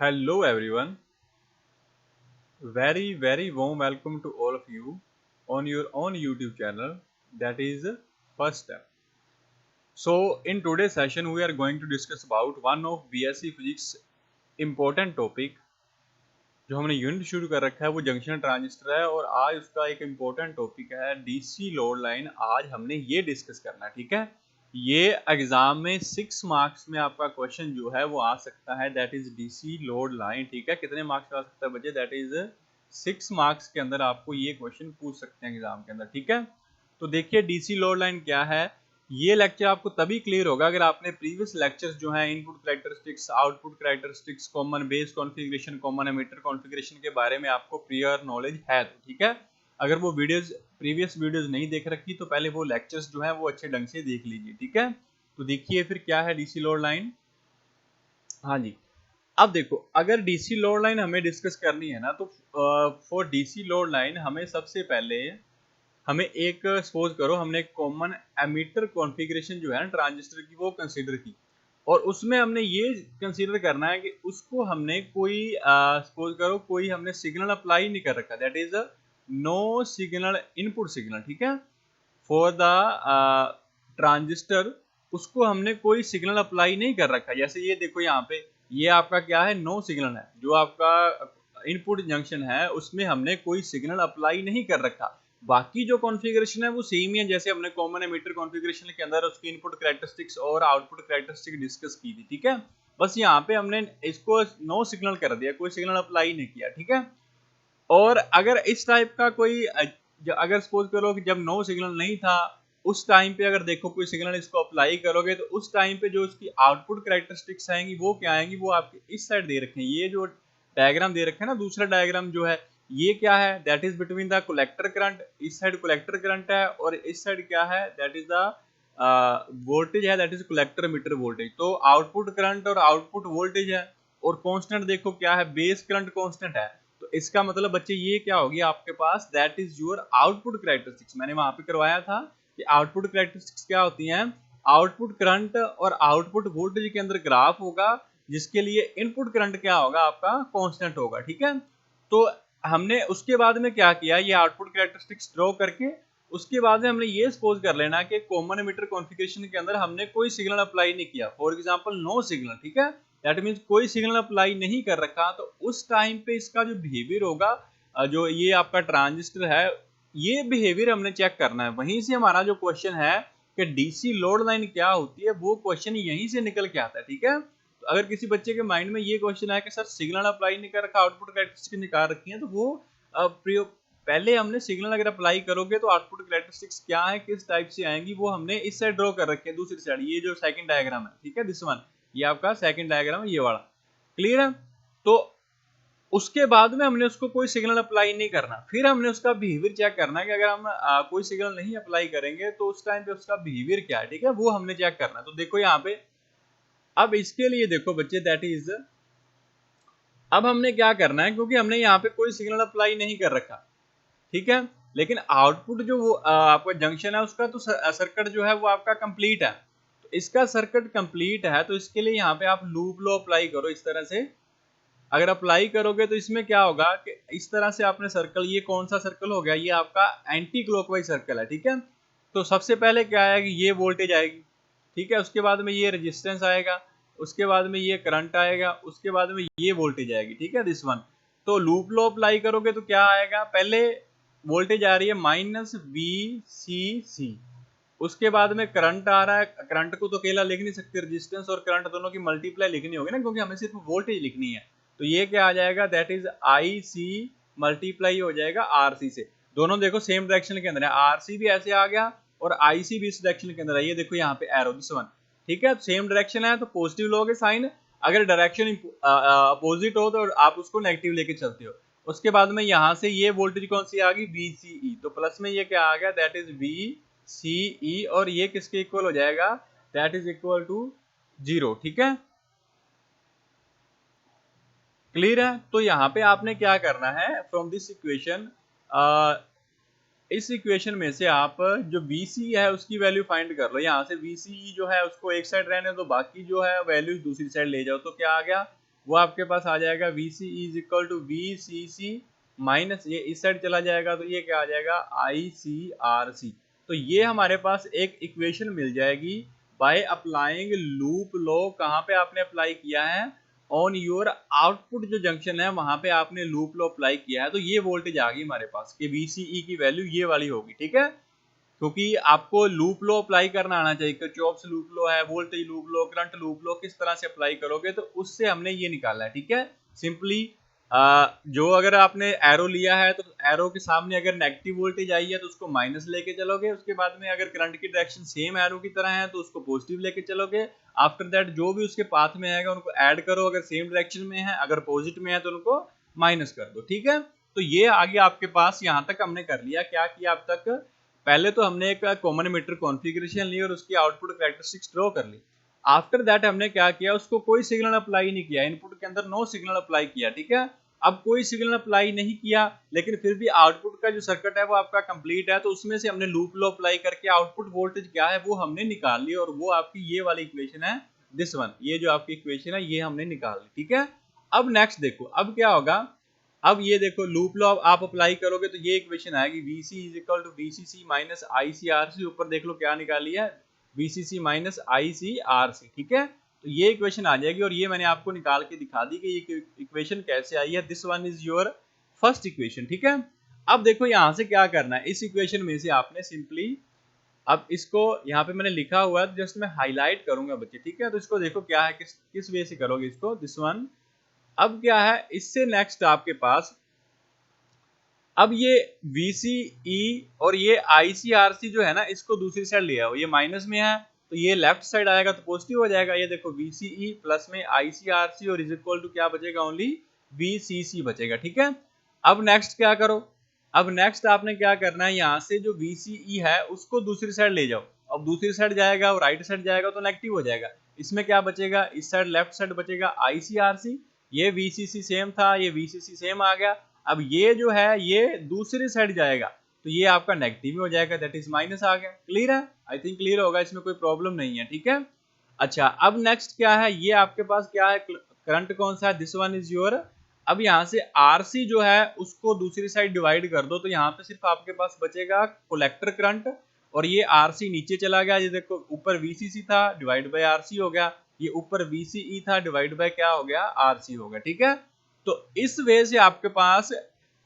Hello everyone, very warm welcome to all of you on your own YouTube channel, that is First Step. So in today's session we are going to discuss about one of BSc Physics important topic जो हमने unit शुरू कर रखा है वो junction transistor है और आज उसका एक इम्पोर्टेंट टॉपिक है डीसी लोड लाइन। आज हमने ये डिस्कस करना है, ठीक है। ये एग्जाम में 6 मार्क्स में आपका क्वेश्चन जो है वो आ सकता है, that is DC load line, ठीक है। कितने मार्क्स का आ सकता है बच्चे? दैट इज 6 मार्क्स के अंदर आपको ये क्वेश्चन पूछ सकते हैं एग्जाम के अंदर, ठीक है। तो देखिए डीसी लोड लाइन क्या है। ये लेक्चर आपको तभी क्लियर होगा अगर आपने प्रीवियस लेक्चर्स जो हैं input characteristics, output characteristics, common base configuration, common emitter configuration के बारे में आपको प्रियर नॉलेज है तो, ठीक है। अगर वो वीडियोस प्रीवियस वीडियोस नहीं देख रखी तो पहले वो लेक्चर्स जो हैं वो अच्छे ढंग से देख लीजिए, ठीक है। तो देखिए फिर क्या है डीसी लोड लाइन। हाँ जी, अब देखो अगर डीसी लोड लाइन हमें डिस्कस करनी है ना तो फॉर डीसी लोड लाइन हमें सबसे पहले हमें एक सपोज करो हमने कॉमन एमीटर कॉन्फ़िगरेशन जो है ना ट्रांजिस्टर की वो कंसीडर की और उसमें हमने ये कंसीडर करना है कि उसको हमने कोई सपोज करो कोई हमने सिग्नल अप्लाई नहीं कर रखा, that is no signal input signal, ठीक है। फॉर द ट्रांजिस्टर उसको हमने कोई सिग्नल अप्लाई नहीं कर रखा। जैसे ये देखो यहाँ पे ये आपका क्या है, नो सिग्नल है। जो आपका इनपुट जंक्शन है उसमें हमने कोई सिग्नल अप्लाई नहीं कर रखा। बाकी जो कॉन्फ़िगरेशन है वो सेम ही है जैसे हमने कॉमन एमिटर कॉन्फ़िगरेशन के अंदर उसकी इनपुट कैरेक्टरिस्टिक्स और आउटपुट कैरेक्टरिस्टिक डिस्कस की थी, ठीक है। बस यहाँ पे हमने इसको नो सिग्नल कर दिया, कोई सिग्नल अप्लाई नहीं किया, ठीक है। और अगर इस टाइप का कोई अगर सपोज करो कि जब नो सिग्नल नहीं था उस टाइम पे अगर देखो कोई सिग्नल इसको अप्लाई करोगे तो उस टाइम पे जो उसकी आउटपुट कैरेक्टरिस्टिक्स आएंगी वो क्या आएंगी, वो आपके इस साइड दे रखे हैं। ये जो डायग्राम दे रखे हैं ना, दूसरा डायग्राम जो है ये क्या है, that is between the collector current. इस साइड कलेक्टर करंट है और इस साइड क्या है, दैट इज द वोल्टेज है, that is collector metre voltage. तो आउटपुट करंट और आउटपुट वोल्टेज है और कांस्टेंट देखो क्या है, बेस करंट कांस्टेंट है। तो इसका मतलब बच्चे ये क्या होगी आपके पास, that is your output characteristics. मैंने वहां पे करवाया था कि आउटपुट कैरेक्टरिस्टिक्स क्या होती हैं। आउटपुट करंट और आउटपुट वोल्टेज के अंदर ग्राफ होगा जिसके लिए इनपुट करंट क्या होगा आपका, कांस्टेंट होगा, ठीक है। तो हमने उसके बाद में क्या किया, ये आउटपुट कैरेक्टरिस्टिक्स ड्रॉ करके उसके बाद में हमने ये सपोज कर लेना कि कॉमन एमिटर कॉन्फ़िगरेशन के अंदर हमने कोई सिग्नल अप्लाई नहीं किया, फॉर एग्जांपल नो सिग्नल, ठीक है। दैट मीन्स कोई सिग्नल अप्लाई नहीं कर रखा। तो उस टाइम पे इसका जो बिहेवियर होगा, जो ये आपका ट्रांजिस्टर है, ये बिहेवियर हमने चेक करना है। वहीं से हमारा जो क्वेश्चन है कि डीसी लोड लाइन क्या होती है वो क्वेश्चन यहीं से निकल के आता है, ठीक है। तो अगर किसी बच्चे के माइंड में ये क्वेश्चन आया कि सर सिग्नल अप्लाई नहीं कर रखा, आउटपुट कैरेक्टरिस्टिक निकाल रखी है, तो वो पहले हमने सिग्नल अगर अप्लाई करोगे तो आउटपुट कैरेक्टरिस्टिक्स क्या है, किस टाइप से आएंगी, वो हमने इस साइड ड्रॉ कर रखे हैं दूसरी साइड। ये जो सेकंड डायग्राम है, ठीक है, दिस वन, ये आपका सेकंड डायग्राम है, ये वाला क्लियर है। तो उसके बाद में हमने उसको कोई सिग्नल अप्लाई नहीं करना, फिर हमने उसका बिहेवियर चेक करना है कि अगर हम कोई सिग्नल नहीं अप्लाई करेंगे तो उस टाइम पे उसका बिहेवियर क्या है, ठीक है, वो हमने चेक करना है। तो देखो यहाँ पे अब इसके लिए देखो बच्चे, दैट इज अब हमने क्या करना है, क्योंकि हमने यहाँ पे कोई सिग्नल अप्लाई नहीं कर रखा, ठीक है। लेकिन आउटपुट जो वो आपका जंक्शन है उसका तो सर्किट जो है वो आपका कंप्लीट है। तो इसका सर्किट कंप्लीट है तो इसके लिए यहाँ पे आप लूप लॉ अप्लाई करो इस तरह से। अगर अप्लाई करोगे तो इसमें क्या होगा कि इस तरह से आपने सर्कल, ये कौन सा सर्कल हो गया, ये आपका एंटी क्लॉकवाइज सर्कल है, ठीक है। तो सबसे पहले क्या आएगी, ये वोल्टेज आएगी, ठीक है। उसके बाद में ये रेजिस्टेंस आएगा, उसके बाद में ये करंट आएगा, उसके बाद में ये वोल्टेज आएगी, ठीक है, दिस वन। तो लूप लॉ अप्लाई करोगे तो क्या आएगा, पहले वोल्टेज आ रही है -VCC, उसके बाद में करंट आ रहा है। करंट को तो अकेला लिख नहीं सकते, रेजिस्टेंस और करंट दोनों की मल्टीप्लाई लिखनी होगी ना, क्योंकि हमें सिर्फ वोल्टेज लिखनी है। तो ये क्या आ जाएगा, दैट इज IC मल्टीप्लाई हो जाएगा RC से। दोनों देखो सेम डायरेक्शन के अंदर है, RC भी ऐसे आ गया और IC भी इस डायरेक्शन के अंदर है। ये देखो यहाँ पे एरो, दिस वन, ठीक है। सेम डायरेक्शन है तो पॉजिटिव लोगे साइन, अगर डायरेक्शन अपोजिट हो तो आप उसको नेगेटिव लेके चलते हो। उसके बाद में यहाँ से ये वोल्टेज कौन सी आ गई, VCE, तो प्लस में ये क्या आ गया, दैट इज VCE, और ये किसके इक्वल हो जाएगा, दैट इज इक्वल टू 0, ठीक है, क्लियर है। तो यहाँ पे आपने क्या करना है, फ्रॉम दिस इक्वेशन, इस इक्वेशन में से आप जो VC है उसकी वैल्यू फाइंड कर लो। यहाँ से VCE जो है उसको एक साइड रहने दो, बाकी जो है वैल्यू दूसरी साइड ले जाओ। तो क्या आ गया, वो आपके पास आ जाएगा VC is equal to VCC minus, ये इस साइड चला जाएगा तो ये क्या आ जाएगा ICRC। तो ये हमारे पास एक इक्वेशन मिल जाएगी बाय अप्लाइंग लूप लॉ। कहाँ पे आपने अप्लाई किया है, ऑन योर आउटपुट जो जंक्शन है वहां पे आपने लूप लॉ अप्लाई किया है, तो ये वोल्टेज आ गई हमारे पास कि VCE की वैल्यू ये वाली होगी, ठीक है। क्योंकि आपको लूप लो अप्लाई करना आना चाहिए, किरचॉफ्स लूप लो है, वोल्टेज लूप लो, करंट लूप लो, किस तरह से अप्लाई करोगे, तो उससे हमने ये निकाला है, ठीक है। सिंपली जो अगर आपने एरो लिया है तो एरो के सामने अगर नेगेटिव वोल्टेज आई है तो उसको माइनस लेके चलोगे, उसके बाद में अगर करंट की डायरेक्शन सेम एरो की तरह है तो उसको पॉजिटिव लेके चलोगे। आफ्टर दैट जो भी उसके पाथ में आएगा उनको ऐड करो, अगर सेम डायरेक्शन में है, अगर पॉजिटिव में है तो उनको माइनस कर दो, ठीक है। तो ये आगे आपके पास यहाँ तक हमने कर लिया। क्या किया अब तक, पहले तो हमने एक कॉमन मीटर कॉन्फ़िगरेशन ली और उसकी आउटपुट कैरेक्टरिस्टिक्स ड्रॉ कर ली। आफ्टर दैट हमने क्या किया, उसको कोई सिग्नल अप्लाई नहीं किया, इनपुट के अंदर नो सिग्नल अप्लाई किया, ठीक है। अब कोई सिग्नल अप्लाई नहीं किया लेकिन फिर भी आउटपुट का जो सर्किट है वो आपका कंप्लीट है, तो उसमें से हमने लूप लो अप्लाई करके आउटपुट वोल्टेज क्या है वो हमने निकाल ली, और वो आपकी ये वाली इक्वेशन है, दिस वन, ये जो आपकी इक्वेशन है ये हमने निकाल ली, ठीक है। अब नेक्स्ट देखो, अब क्या होगा, अब ये देखो लूप लॉ आप अप्लाई करोगे तो ये इक्वेशन आएगी VC is equal to VCC minus ICRC। ऊपर देख लो क्या निकाली है, VCC माइनस ICRC, ठीक है। तो ये इक्वेशन आ जाएगी और ये मैंने आपको निकाल के दिखा दी कि ये इक्वेशन कैसे आई है। This one is your first equation, ठीक है। अब देखो यहाँ से क्या करना है, इस इक्वेशन में से आपने सिंपली, अब इसको यहाँ पे मैंने लिखा हुआ है जस्ट मैं हाईलाइट करूंगा बच्चे, ठीक है। तो इसको देखो क्या है, किस वे से करोगे इसको, दिस वन। अब क्या है, इससे नेक्स्ट आपके पास, अब ये VCE और ये ICRC जो है ना, इसको दूसरी साइड ले आओ, ये माइनस में है तो ये लेफ्ट साइड आएगा तो पॉजिटिव हो जाएगा। ये देखो VCE प्लस में ICRC और इज इक्वल टू क्या बचेगा, ओनली VCC बचेगा, ठीक है। अब नेक्स्ट क्या करो, अब नेक्स्ट आपने क्या करना है, यहाँ से जो VCE है उसको दूसरी साइड ले जाओ। अब दूसरी साइड जाएगा और राइट साइड जाएगा तो नेगेटिव हो जाएगा, इसमें क्या बचेगा, इस साइड लेफ्ट साइड बचेगा ICRC। ये VCC सेम था, ये VCC सेम आ गया। अब ये जो है ये दूसरी साइड जाएगा तो ये आपका नेगेटिव हो जाएगा, दैट इज माइनस आ गया। क्लियर है, आई थिंक क्लियर होगा, इसमें कोई प्रॉब्लम नहीं है, ठीक है। अच्छा, अब नेक्स्ट क्या है, ये आपके पास क्या है, करंट कौन सा है, दिस वन इज योर। अब यहाँ से RC जो है उसको दूसरी साइड डिवाइड कर दो, तो यहाँ पे सिर्फ आपके पास बचेगा कलेक्टर करंट, और ये RC नीचे चला गया, ये देखो ऊपर VCC था डिवाइड बाय RC हो गया, ये ऊपर VCE था डिवाइड बाय क्या हो गया, RC हो गया, ठीक है। तो इस वे से आपके पास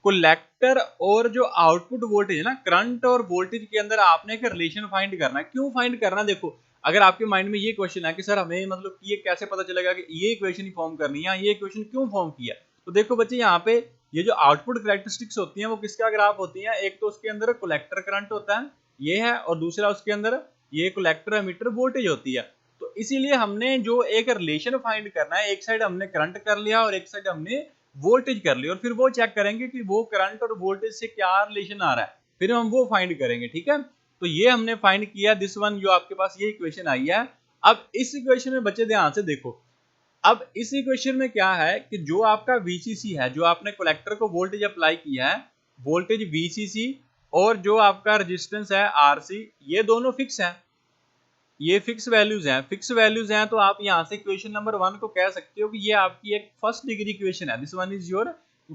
कलेक्टर और जो आउटपुट वोल्टेज है ना, करंट और वोल्टेज के अंदर आपने एक रिलेशन फाइंड करना है। क्यों फाइंड करना, देखो अगर आपके माइंड में ये क्वेश्चन है कि सर हमें मतलब ये कैसे पता चलेगा कि ये इक्वेशन ही फॉर्म करनी है, ये इक्वेशन क्यों फॉर्म किया, तो देखो बच्चे यहाँ पे ये जो आउटपुट कैरेक्टरिस्टिक्स होती हैं वो किसका ग्राफ होती हैं, एक तो उसके अंदर कलेक्टर करंट होता है ये है, और दूसरा उसके अंदर ये कलेक्टर एमिटर वोल्टेज होती है। तो इसीलिए हमने जो एक रिलेशन फाइंड करना है, एक साइड हमने करंट कर लिया और एक साइड हमने वोल्टेज कर लिया, और फिर वो चेक करेंगे कि वो करंट और वोल्टेज से क्या रिलेशन आ रहा है, फिर हम वो फाइंड करेंगे, ठीक है। तो ये हमने फाइंड किया, दिस वन जो आपके पास ये इक्वेशन आई है। अब इस इक्वेशन में बच्चे ध्यान से देखो, अब इस इक्वेशन में क्या है कि जो आपका VCC है, जो आपने कलेक्टर को वोल्टेज अप्लाई किया है, वोल्टेज VCC और जो आपका रेजिस्टेंस है RC, ये दोनों फिक्स है, ये फिक्स वैल्यूज हैं, फिक्स वैल्यूज हैं, तो आप यहाँ से इक्वेशन नंबर 1 को कह सकते हो कि ये आपकी एक फर्स्ट डिग्री इक्वेशन है, this one is your,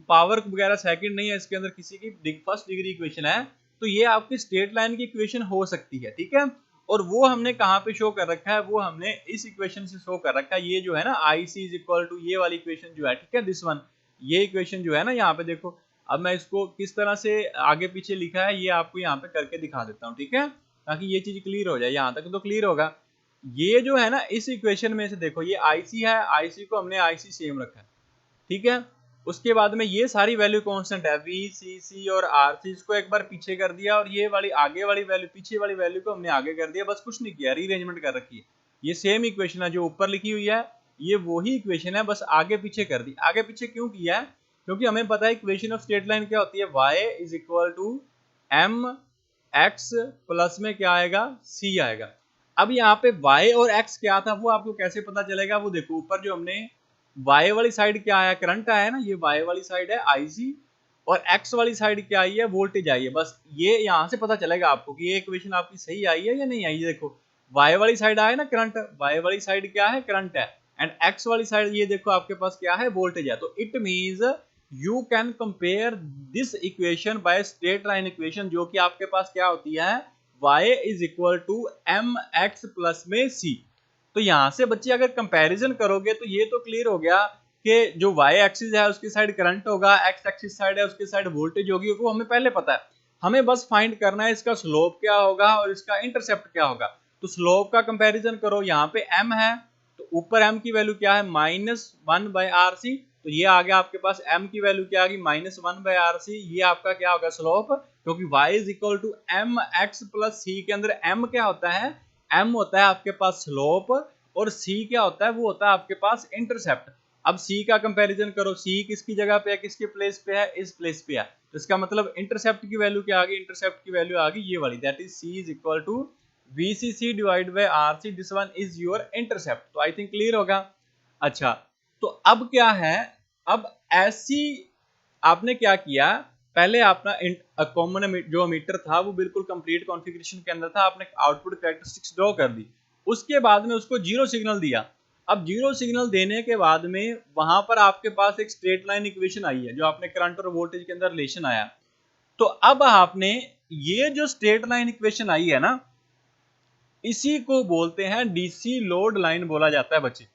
power वगैरह सेकंड नहीं है इसके अंदर, किसी की फर्स्ट डिग्री इक्वेशन है, तो ये आपकी स्ट्रेट लाइन की इक्वेशन हो सकती है, ठीक है। और वो हमने कहाँ पे शो कर रखा है, वो हमने इस इक्वेशन से शो कर रखा है, ये जो है ना IC इज इक्वल टू ये वाली इक्वेशन जो है, ठीक है, दिस वन, ये इक्वेशन जो है ना यहाँ पे देखो। अब मैं इसको किस तरह से आगे पीछे लिखा है ये आपको यहाँ पे करके दिखा देता हूँ, ठीक है, ताकि ये चीज क्लियर हो जाए, यहाँ तक तो क्लियर होगा। ये जो है ना इस इक्वेशन में से देखो, ये IC है, IC को हमने IC सेम रखा है, ठीक है। उसके बाद में ये सारी वैल्यू कांस्टेंट है, VCC और RC, इसको एक बार पीछे कर दिया, और ये वाली आगे वाली वैल्यू, पीछे वाली वैल्यू को हमने आगे कर दिया, बस कुछ नहीं किया, रीअरेंजमेंट कर रखी है। ये सेम इक्वेशन है जो ऊपर लिखी हुई है, ये वही इक्वेशन है, बस आगे पीछे कर दी। आगे पीछे क्यों किया है, क्योंकि हमें पता है इक्वेशन ऑफ स्ट्रेट लाइन क्या होती है, y is equal to mx plus में क्या आएगा, c आएगा। अब यहाँ पे y और x क्या था वो आपको कैसे पता चलेगा, वो देखो ऊपर जो हमने y वाली साइड क्या आया, करंट आया ना, ये y वाली साइड है IC, और x वाली साइड क्या आई है, वोल्टेज आई है। बस ये यहाँ से पता चलेगा आपको कि ये इक्वेशन आपकी सही आई है या नहीं आई है। देखो y वाली साइड आया ना करंट, y वाली साइड क्या है, करंट है, एंड x वाली साइड ये देखो आपके पास क्या है, वोल्टेज है। तो it means you can compare this equation by straight line equation, जो कि आपके पास क्या होती है, y is equal to m x plus में c। तो यहां से बच्चे अगर कंपैरिजन करोगे तो ये तो क्लियर हो गया कि जो y एक्सिस है उसकी साइड करंट होगा, x एक्सिस साइड है उसकी साइड वोल्टेज होगी, वो हमें पहले पता है। हमें बस फाइंड करना है इसका स्लोप क्या होगा और इसका इंटरसेप्ट क्या होगा। तो स्लोप का कंपैरिजन करो, यहाँ पे m है तो ऊपर m की वैल्यू क्या है, -1/RC। तो ये आ गया आपके पास m की वैल्यू क्या आ गई, -1/RC। ये आपका क्या होगा, स्लोप, क्योंकि y is equal to m x plus c के अंदर m क्या होता है, m होता है आपके पास स्लोप, और c क्या होता है, वो होता है आपके पास इंटरसेप्ट। अब c का कंपैरिजन करो, c किसकी जगह पे है, किसके प्लेस पे है, इस प्लेस पे है। तो इसका मतलब इंटरसेप्ट की वैल्यू क्या आ गई, इंटरसेप्ट की वैल्यू आ गई ये वाली, that is c is equal to VCC divide by RC, this one is your intercept. तो आई थिंक क्लियर होगा। अच्छा, तो अब क्या है, अब ऐसी आपने क्या किया, पहले अपना कॉमन जो मीटर था वो बिल्कुल कंप्लीट कॉन्फ़िगरेशन के अंदर था, आपने आउटपुट कैरेक्टरिस्टिक्स ड्रॉ कर दी, उसके बाद में उसको जीरो सिग्नल दिया। अब जीरो सिग्नल देने के बाद में वहां पर आपके पास एक स्ट्रेट लाइन इक्वेशन आई है, जो आपने करंट और वोल्टेज के अंदर रिलेशन आया। तो अब आपने ये जो स्ट्रेट लाइन इक्वेशन आई है ना, इसी को बोलते हैं डीसी लोड लाइन बोला जाता है बच्चे,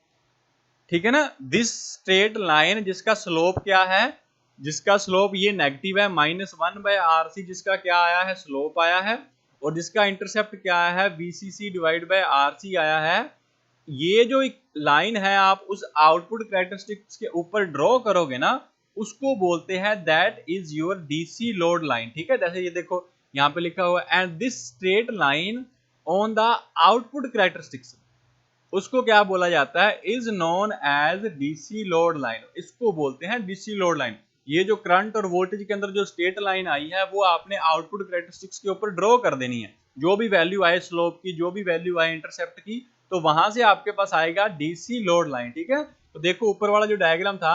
ठीक है ना। दिस स्ट्रेट लाइन जिसका स्लोप क्या है, जिसका स्लोप ये नेगेटिव है -1/RC, जिसका क्या आया है, स्लोप आया है, और जिसका इंटरसेप्ट क्या आया है, VCC डिवाइड बाय RC आया है। ये जो लाइन है आप उस आउटपुट कैरेक्टरिस्टिक्स के ऊपर ड्रॉ करोगे ना, उसको बोलते हैं that is your DC load line, ठीक है। जैसे ये देखो यहाँ पे लिखा हुआ है, and this straight line on the output characteristics, उसको क्या बोला जाता है, is known as DC load line, इसको बोलते हैं डीसी लोड लाइन। ये जो करंट और वोल्टेज के अंदर जो स्ट्रेट लाइन आई है, वो आपने आउटपुट कैरेक्टरिस्टिक्स के ऊपर ड्रॉ कर देनी है। जो भी वैल्यू आए स्लोप की, जो भी वैल्यू आए इंटरसेप्ट की, तो वहां से आपके पास आएगा डीसी लोड लाइन, ठीक है। तो देखो ऊपर वाला जो डायग्राम था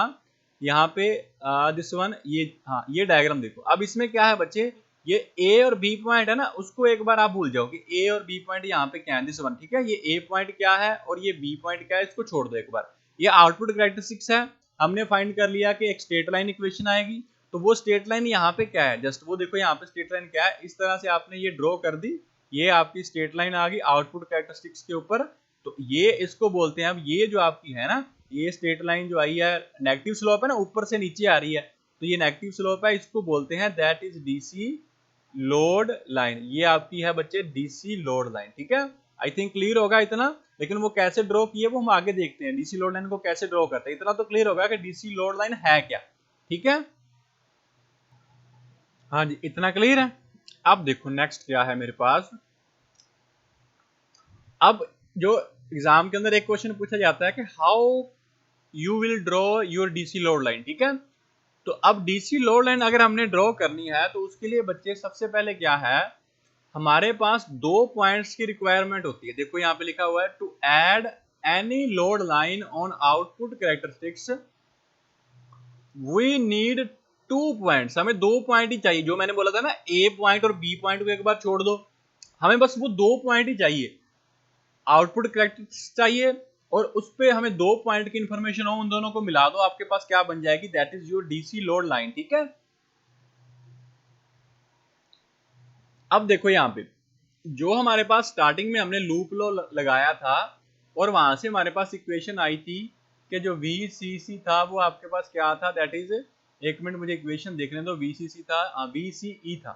यहाँ पे, दिस वन, ये हाँ ये डायग्राम देखो। अब इसमें क्या है बच्चे, ये ए और बी पॉइंट है ना, उसको एक बार आप भूल जाओ कि ए और बी पॉइंट यहाँ पे क्या है, दिस वन, ठीक है। ये ए पॉइंट क्या है और ये बी पॉइंट क्या है, इसको छोड़ दो एक बार। ये आउटपुट कैरेक्टरिस्टिक्स है, हमने फाइंड कर लिया कि एक स्ट्रेट लाइन इक्वेशन आएगी। तो वो स्ट्रेट लाइन यहाँ पे क्या है, जस्ट वो देखो यहाँ पे स्ट्रेट लाइन क्या है, इस तरह से आपने ये ड्रॉ कर दी, ये आपकी स्ट्रेट लाइन आ गई आउटपुट कैरेक्टरिस्टिक्स के ऊपर। तो ये इसको बोलते हैं, अब ये जो आपकी है ना, ये स्ट्रेट लाइन जो आई है, नेगेटिव स्लोप है ना, ऊपर से नीचे आ रही है, तो ये नेगेटिव स्लोप है, इसको बोलते हैं that is DC load line. ये आपकी है बच्चे डीसी लोड लाइन, ठीक है। आई थिंक क्लियर होगा इतना, लेकिन वो कैसे ड्रॉ किए वो हम आगे देखते हैं, डीसी लोड लाइन को कैसे ड्रॉ करते हैं। इतना तो क्लियर होगा कि डीसी लोड लाइन है क्या, ठीक है। हाँ जी, इतना क्लियर है। अब देखो नेक्स्ट क्या है मेरे पास। अब जो एग्जाम के अंदर एक क्वेश्चन पूछा जाता है कि how you will draw your DC load line, ठीक है। तो अब डीसी लोड लाइन अगर हमने ड्रॉ करनी है, तो उसके लिए बच्चे सबसे पहले क्या है, हमारे पास दो पॉइंट्स की रिक्वायरमेंट होती है। देखो यहाँ पे लिखा हुआ है, to add any load line on output characteristics we need two points. हमें दो पॉइंट ही चाहिए, जो मैंने बोला था ना, ए पॉइंट और बी पॉइंट को एक बार छोड़ दो, हमें बस वो दो पॉइंट ही चाहिए, आउटपुट कैरेक्टरिस्टिक्स चाहिए, और उस पे हमें दो पॉइंट की इंफॉर्मेशन हो, उन दोनों को मिला दो, आपके पास क्या बन जाएगी, that is your DC load line, ठीक है। अब देखो यहाँ पे जो हमारे पास स्टार्टिंग में हमने लूप लो लगाया था, और वहां से हमारे पास इक्वेशन आई थी कि जो VCC था वो आपके पास क्या था, दैट इज, एक मिनट मुझे इक्वेशन देखने दो, VCC था, VCE था।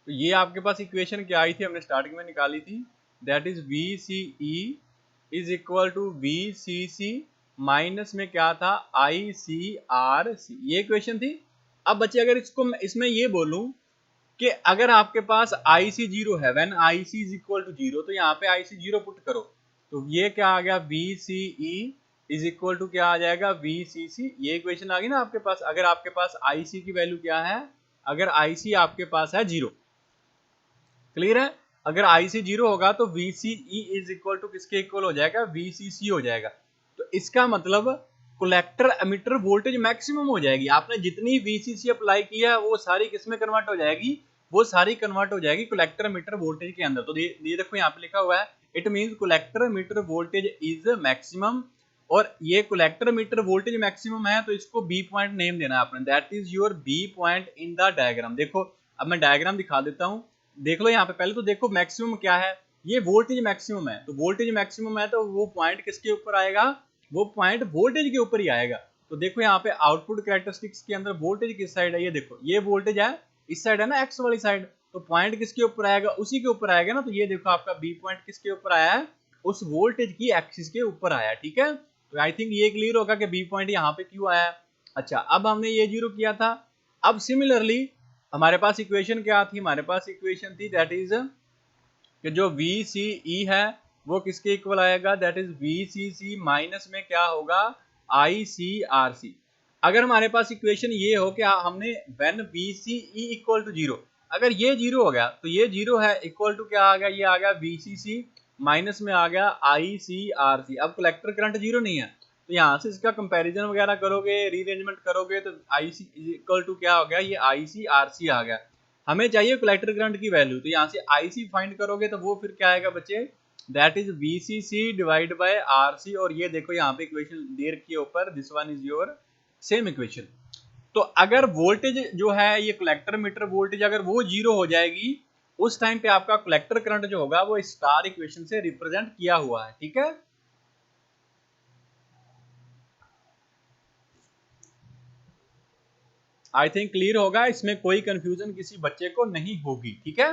तो ये आपके पास इक्वेशन क्या आई थी, हमने स्टार्टिंग में निकाली थी, that is VCE is equal to VCC minus में क्या था, ICRC, ये इक्वेशन थी। अब बच्चे अगर इसको इसमें ये बोलूं कि अगर आपके पास IC 0 है, when IC is equal to 0, तो यहाँ पे IC 0 पुट करो, तो ये क्या आ गया, VCE इज इक्वल टू क्या आ जाएगा, VCC। ये इक्वेशन आ गई ना आपके पास। अगर आपके पास IC की वैल्यू क्या है, अगर IC आपके पास है 0, क्लियर है। अगर IC 0 होगा तो VCE इज इक्वल टू किसके इक्वल हो जाएगा, VCC हो जाएगा। तो इसका मतलब कलेक्टर एमिटर वोल्टेज मैक्सिमम हो जाएगी। आपने जितनी VCC अप्लाई किया है वो सारी किसमें कन्वर्ट हो जाएगी, वो सारी कन्वर्ट हो जाएगी कलेक्टर एमिटर वोल्टेज के अंदर। तो ये देखो यहाँ पे लिखा हुआ है, it means collector metre voltage is maximum, और ये कलेक्टर मीटर वोल्टेज मैक्सिमम है तो इसको बी पॉइंट नेम देना है आपने, that is your B point in the diagram. देखो अब मैं डायग्राम दिखा देता हूँ, देख लो यहाँ पे पहले तो देखो मैक्सिमम क्या है, ये वोल्टेज मैक्सिमम है, तो वोल्टेज मैक्सिमम है तो वो पॉइंट किसके ऊपर आएगा, वो पॉइंट वोल्टेज के ऊपर ही आएगा। तो देखो यहाँ पे आउटपुट कैरेक्टरिस्टिक्स के अंदर वोल्टेज किस साइड है, ये देखो ये वोल्टेज है इस साइड है ना, एक्स वाली साइड, तो पॉइंट किसके ऊपर आएगा, उसी के ऊपर आएगा ना। तो ये देखो आपका बी पॉइंट किसके ऊपर आया है, उस वोल्टेज की एक्सिस के ऊपर आया, ठीक है। तो आई थिंक ये क्लियर होगा कि बी पॉइंट यहाँ पे क्यों आया। अच्छा अब हमने ये जीरो किया था, अब सिमिलरली हमारे पास इक्वेशन क्या थी, हमारे पास इक्वेशन थी दैट इज कि जो वी सी ई है वो किसके इक्वल आएगा, that is V C C minus में क्या होगा, आई सी आर सी। अगर हमारे पास इक्वेशन ये हो कि हमने when V C E equal to zero, अगर ये जीरो हो गया तो ये जीरो है, इक्वल टू क्या आ गया, ये आ गया वी सी सी माइनस में आ गया आई सी आर सी। अब कलेक्टर करंट जीरो नहीं है तो यहाँ से इसका कंपैरिजन वगैरह करोगे, रीअरेंजमेंट करोगे तो आई सी इक्वल टू क्या हो गया, ये आई सी आर सी आ गया। हमें चाहिए कलेक्टर करंट की वैल्यू, तो यहाँ से आई सी फाइंड करोगे तो वो फिर क्या आएगा बच्चे, that is V C C divide by R C. और ये देखो यहाँ पे इक्वेशन दे रखी है ऊपर, this one is your same equation. तो अगर वोल्टेज जो है ये कलेक्टर मीटर वोल्टेज अगर वो जीरो हो जाएगी उस टाइम पे आपका कलेक्टर करंट जो होगा वो स्टार इक्वेशन से रिप्रेजेंट किया हुआ है, ठीक है। आई थिंक क्लियर होगा, इसमें कोई कंफ्यूजन किसी बच्चे को नहीं होगी, ठीक है।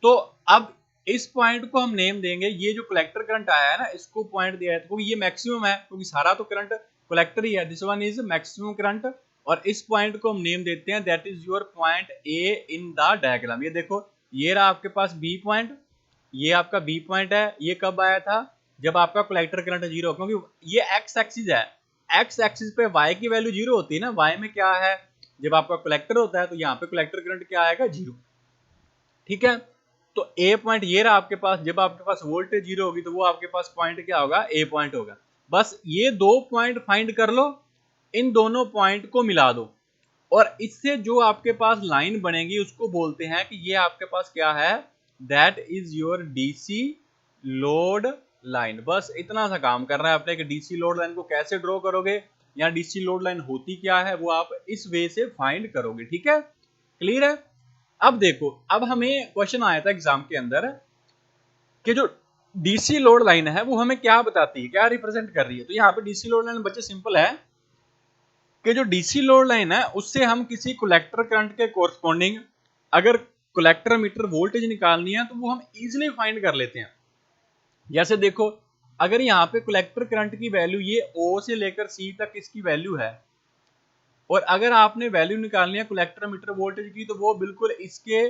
तो अब इस पॉइंट को हम नेम देंगे, ये जो कलेक्टर करंट आया है ना इसको पॉइंट दिया है क्योंकि ये मैक्सिमम है, क्योंकि सारा तो करंट कलेक्टर ही है, this one is maximum current. और इस पॉइंट को हम नेम देते हैं that is your point A in the diagram. ये देखो ये रहा आपके पास बी पॉइंट, ये आपका बी पॉइंट है, ये कब आया था, जब आपका कलेक्टर करंट जीरो, क्योंकि ये एक्स एक्सिस है, एक्स एक्सिस पे वाई की वैल्यू जीरो होती है ना, वाई में क्या है, जब आपका कलेक्टर होता है तो यहाँ पे कलेक्टर करंट क्या आएगा, जीरो, ठीक है। तो ए पॉइंट ये रहा आपके पास, जब आपके पास वोल्टेज जीरो होगी तो वो आपके पास पॉइंट क्या होगा, ए पॉइंट होगा। बस ये दो पॉइंट फाइंड कर लो, इन दोनों पॉइंट को मिला दो और इससे जो आपके पास लाइन बनेगी उसको बोलते हैं कि ये आपके पास क्या है, that is your DC load line. बस इतना सा काम करना है आपने कि डीसी लोड लाइन को कैसे ड्रॉ करोगे या डीसी लोड लाइन होती क्या है वो आप इस वे से फाइंड करोगे, ठीक है, क्लियर है। अब देखो अब हमें क्वेश्चन आया था एग्जाम के अंदर कि जो डीसी लोड लाइन है वो हमें क्या बताती है, क्या रिप्रेजेंट कर रही है। तो यहाँ पे डीसी लोड लाइन बच्चे सिंपल है कि जो डीसी लोड लाइन है उससे हम किसी कलेक्टर करंट के कोरस्पॉन्डिंग अगर कलेक्टर मीटर वोल्टेज निकालनी है तो वो हम इजीली फाइंड कर लेते हैं। जैसे देखो अगर यहाँ पे कलेक्टर करंट की वैल्यू ये O से लेकर C तक इसकी वैल्यू है और अगर आपने वैल्यू निकालनी है कलेक्टर मीटर वोल्टेज की तो वो बिल्कुल इसके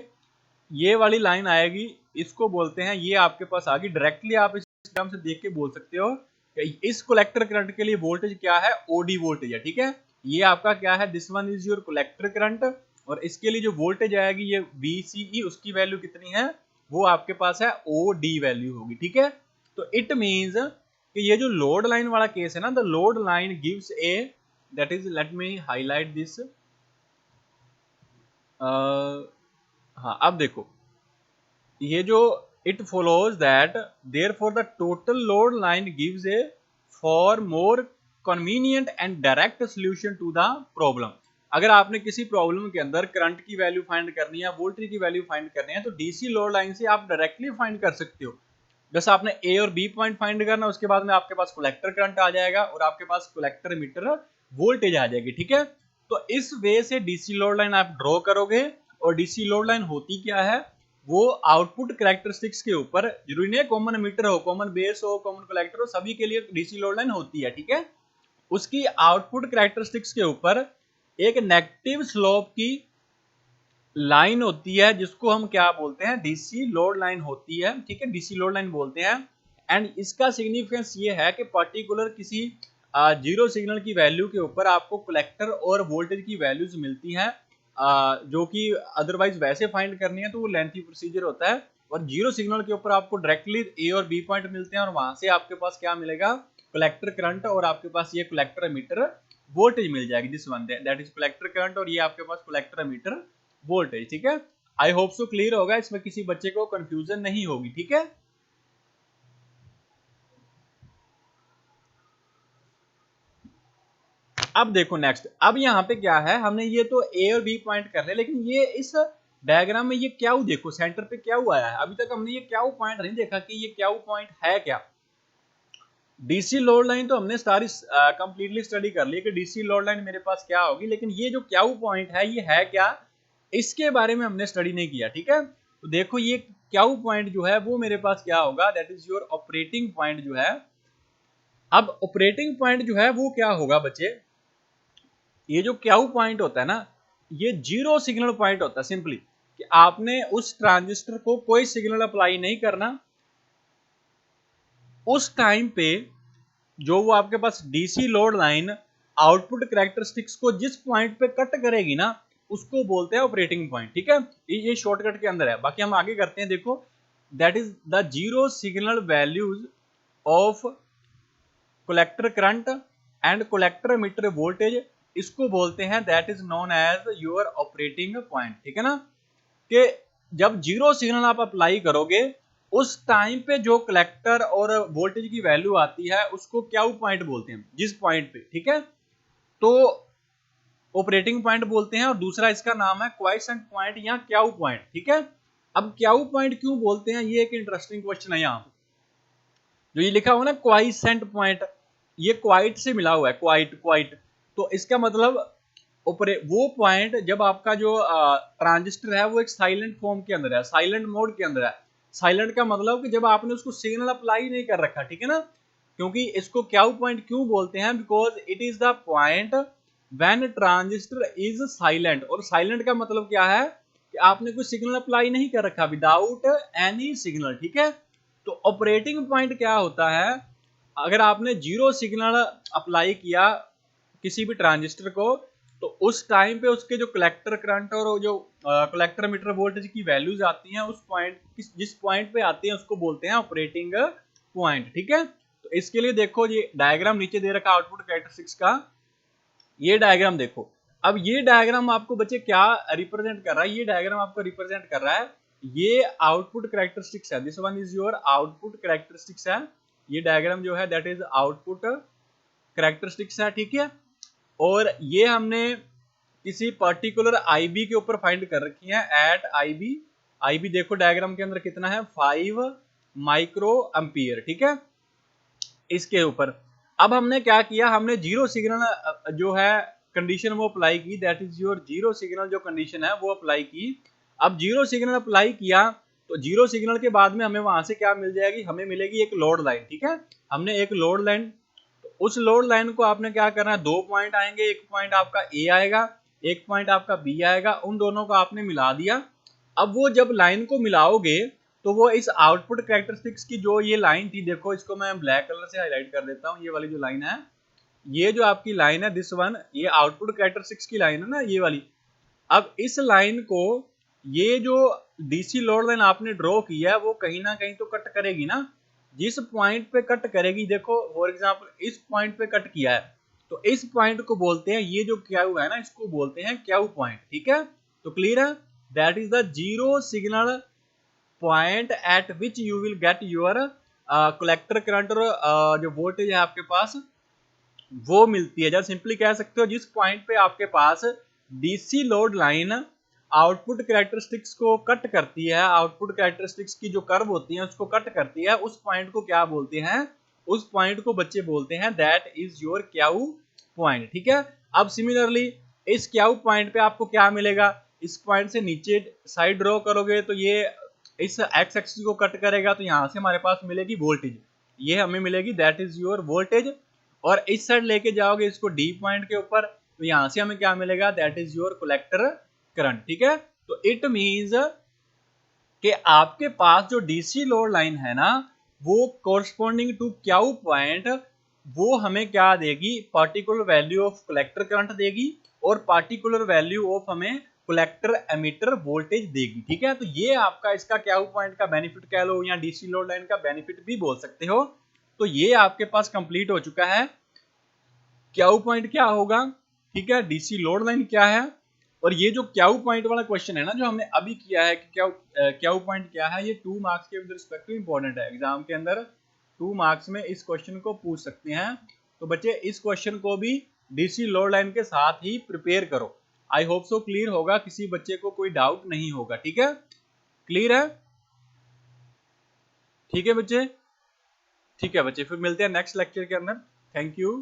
ये वाली लाइन आएगी, इसको बोलते हैं, ये आपके पास आ गई डायरेक्टली, आप इस टर्म से देख के बोल सकते हो कि इस कलेक्टर करंट के लिए वोल्टेज क्या है, ओडी वोल्टेज है, ठीक है। ये आपका क्या है, this one is your collector current और इसके लिए जो वोल्टेज आएगी ये VCE, उसकी वैल्यू कितनी है, वो आपके पास है OD वैल्यू होगी, ठीक है। तो इट मींस कि ये जो लोड लाइन वाला केस है ना, the load line gives a, that is let me highlight this, हाँ अब देखो ये जो it follows that therefore the total load line gives a far more convenient and direct solution to the problem. अगर आपने किसी प्रॉब्लम के अंदर करंट की वैल्यू फाइंड करनी है, वोल्टेज की वैल्यू फाइंड करनी है तो डीसी लोड लाइन से आप डायरेक्टली फाइंड कर सकते हो। बस आपने ए और बी पॉइंट फाइंड करना, उसके बाद में आपके पास कलेक्टर करंट आ जाएगा और आपके पास कलेक्टर मीटर वोल्टेज आ जाएगी, ठीक है। तो इस वे से डीसी लोड लाइन आप ड्रॉ करोगे और डीसी लोड लाइन होती क्या है, वो आउटपुट कैरेक्टरिस्टिक्स के ऊपर, जरूरी नहीं है कॉमन मीटर हो, कॉमन बेस हो, कॉमन कलेक्टर हो, सभी के लिए डीसी लोड लाइन होती है, ठीक है। उसकी आउटपुट कैरेक्टरिस्टिक्स के ऊपर एक नेगेटिव स्लोप की लाइन होती है जिसको हम क्या बोलते हैं, डीसी लोड लाइन होती है, ठीक है, डीसी लोड लाइन बोलते हैं। एंड इसका सिग्निफिकेंस ये है कि पर्टिकुलर किसी जीरो सिग्नल की वैल्यू के ऊपर आपको कलेक्टर और वोल्टेज की वैल्यूज मिलती हैं, जो कि अदरवाइज वैसे फाइंड करनी है तो वो लेंथी प्रोसीजर होता है, और जीरो सिग्नल के ऊपर आपको डायरेक्टली ए और बी पॉइंट मिलते हैं और वहां से आपके पास क्या मिलेगा, कलेक्टर करंट और आपके पास ये कलेक्टर मीटर वोल्टेज मिल जाएगी, this one that is collector current और ये आपके पास कलेक्टर मीटर वोल्टेज, ठीक है। आई होप सो क्लियर होगा, इसमें किसी बच्चे को कंफ्यूजन नहीं होगी, ठीक है। अब देखो नेक्स्ट, अब यहाँ पे क्या है, हमने ये तो ए और बी पॉइंट कर रहे हैं, लेकिन ये इस डायग्राम में ये क्या देखो सेंटर पे क्या आया है। अभी तक हमने ये क्या पॉइंट नहीं देखा कि ये क्या पॉइंट है क्या। डीसी लोड लाइन तो हमने सारी कंप्लीटली स्टडी कर ली कि डीसी लोड लाइन मेरे पास क्या होगी, लेकिन ये जो क्या पॉइंट है ये है क्या, इसके बारे में हमने स्टडी नहीं किया। ठीक है, तो देखो ये क्या पॉइंट जो है वो मेरे पास क्या होगा, that is your operating point जो है। अब ऑपरेटिंग पॉइंट जो है वो क्या होगा बच्चे, ये जो क्या पॉइंट होता है ना, ये जीरो सिग्नल पॉइंट होता है। सिंपली कि आपने उस ट्रांजिस्टर को कोई सिग्नल अप्लाई नहीं करना, उस टाइम पे जो वो आपके पास DC load line output characteristics को जिस पॉइंट पे कट करेगी ना, उसको बोलते हैं ऑपरेटिंग पॉइंट। ठीक है, ये शॉर्टकट के अंदर है, बाकी हम आगे करते हैं। देखो, that is the zero signal values of collector current and collector metre voltage, इसको बोलते हैं that is known as your operating point. ठीक है ना, कि जब जीरो सिग्नल आप अप्लाई करोगे उस टाइम पे जो कलेक्टर और वोल्टेज की वैल्यू आती है उसको क्या पॉइंट बोलते हैं, जिस पॉइंट पे। ठीक है, तो ऑपरेटिंग पॉइंट बोलते हैं, और दूसरा इसका नाम है क्वाइसेंट पॉइंट या क्या पॉइंट। ठीक है, अब क्या पॉइंट क्यों बोलते हैं, ये एक इंटरेस्टिंग क्वेश्चन है। यहाँ जो ये लिखा हुआ ना क्वाइसेंट पॉइंट, ये क्वाइट से मिला हुआ है, क्वाइट क्वाइट, तो इसका मतलब वो पॉइंट जब आपका जो ट्रांजिस्टर है वो एक साइलेंट फॉर्म के अंदर है, साइलेंट मोड के अंदर है। साइलेंट का मतलब कि जब आपने उसको सिग्नल अप्लाई नहीं कर रखा। ठीक है ना, क्योंकि इसको क्या पॉइंट क्यों बोलते हैं, because it is the point when transistor is silent. और साइलेंट का मतलब क्या है कि आपने कोई सिग्नल अप्लाई नहीं कर रखा, विदाउट एनी सिग्नल। ठीक है, तो ऑपरेटिंग पॉइंट क्या होता है, अगर आपने जीरो सिग्नल अप्लाई किया किसी भी ट्रांजिस्टर को, तो उस टाइम पे उसके जो कलेक्टर करंट और जो कलेक्टर मीटर वोल्टेज की वैल्यूज आती हैं, उस पॉइंट जिस पॉइंट पे आती हैं उसको बोलते हैं ऑपरेटिंग पॉइंट। ठीक है, तो इसके लिए देखो ये डायग्राम नीचे दे रखा आउटपुट कैरेक्टरिस्टिक्स का, ये डायग्राम देखो। अब ये डायग्राम आपको बच्चे क्या रिप्रेजेंट कर रहा है, ये डायग्राम आपको रिप्रेजेंट कर रहा है, ये आउटपुट कैरेक्टरिस्टिक्स है, this one is your output characteristics है। ये डायग्राम जो है दैट इज आउटपुट कैरेक्टरिस्टिक्स है। ठीक है, और ये हमने किसी पर्टिकुलर आईबी के ऊपर फाइंड कर रखी है, एट आईबी। आईबी देखो डायग्राम के अंदर कितना है, 5 माइक्रो एम्पियर। ठीक है, इसके ऊपर अब हमने क्या किया, हमने जीरो सिग्नल जो है कंडीशन वो अप्लाई की, that is your zero signal जो कंडीशन है वो अप्लाई की। अब जीरो सिग्नल अप्लाई किया तो जीरो सिग्नल के बाद में हमें वहां से क्या मिल जाएगी, हमें मिलेगी एक लोड लाइन। ठीक है, हमने एक लोड लाइन, उस लोड लाइन को आपने क्या करना है, दो पॉइंट आएंगे, एक पॉइंट आपका ए आएगा, एक पॉइंट आपका बी आएगा, उन दोनों को आपने मिला दिया। अब वो जब लाइन को मिलाओगे तो वो इस आउटपुट कैरेक्टरिस्टिक्स की जो ये लाइन थी, देखो इसको मैं ब्लैक कलर से हाईलाइट कर देता हूँ, ये वाली जो लाइन है, ये जो आपकी लाइन है दिस वन, ये आउटपुट कैरेक्टरिस्टिक्स की लाइन है ना, ये वाली। अब इस लाइन को ये जो डीसी लोड लाइन आपने ड्रॉ की है वो कहीं ना कहीं तो कट करेगी ना, जिस पॉइंट पे कट करेगी, देखो फॉर एग्जांपल इस पॉइंट पे कट किया है, तो इस पॉइंट को बोलते हैं, ये जो क्या हुआ है ना इसको बोलते हैं क्या पॉइंट। ठीक है, तो क्लियर है, that is the zero signal point eight which you will get your collector current, और जो वोल्टेज है आपके पास वो मिलती है। जब सिंपली कह सकते हो जिस पॉइंट पे आपके पास DC load line output characteristics को कट करती है, आउटपुट कैरेक्टरिस्टिक्स की जो कर्व होती है उसको कट करती है, उस पॉइंट को क्या बोलते हैं, उस पॉइंट को बच्चे बोलते हैं दैट इज योर क्याउ पॉइंट। ठीक है, अब सिमिलरली इस क्याउ पॉइंट पे आपको क्या मिलेगा, इस पॉइंट से नीचे साइड ड्रॉ करोगे तो ये इस एक्स एक्सिस को कट करेगा, तो यहां से हमारे पास मिलेगी वोल्टेज, ये हमें मिलेगी दैट इज योर वोल्टेज। और इस साइड लेके जाओगे इसको डी पॉइंट के ऊपर, तो यहां से हमें क्या मिलेगा, that is your collector current. ठीक है, तो इट मींस कि आपके पास जो डीसी लोड लाइन है ना, वो कोरस्पॉन्डिंग टू क्याउ पॉइंट वो हमें क्या देगी, particular value of collector current देगी, और पार्टिकुलर वैल्यू ऑफ हमें कलेक्टर एमीटर वोल्टेज देगी। ठीक है, तो ये आपका इसका क्याउ पॉइंट का बेनिफिट कह लो या डीसी लोड लाइन का बेनिफिट भी बोल सकते हो। तो ये आपके पास कंप्लीट हो चुका है, क्याउ पॉइंट क्या होगा, ठीक है, डीसी लोड लाइन क्या है, और ये जो क्याउ पॉइंट वाला क्वेश्चन है ना जो हमने अभी किया है कि क्याउ पॉइंट क्या है, ये 2 मार्क्स के विद रिस्पेक्ट टू इंपॉर्टेंट है, एग्जाम के अंदर 2 मार्क्स में इस क्वेश्चन को पूछ सकते हैं। तो बच्चे इस क्वेश्चन को भी डीसी लोड लाइन के साथ ही प्रिपेयर करो। आई होप सो क्लियर होगा, किसी बच्चे को कोई डाउट नहीं होगा। ठीक है, क्लियर है? ठीक है बच्चे, ठीक है बच्चे, फिर मिलते हैं नेक्स्ट लेक्चर के अंदर। Thank you.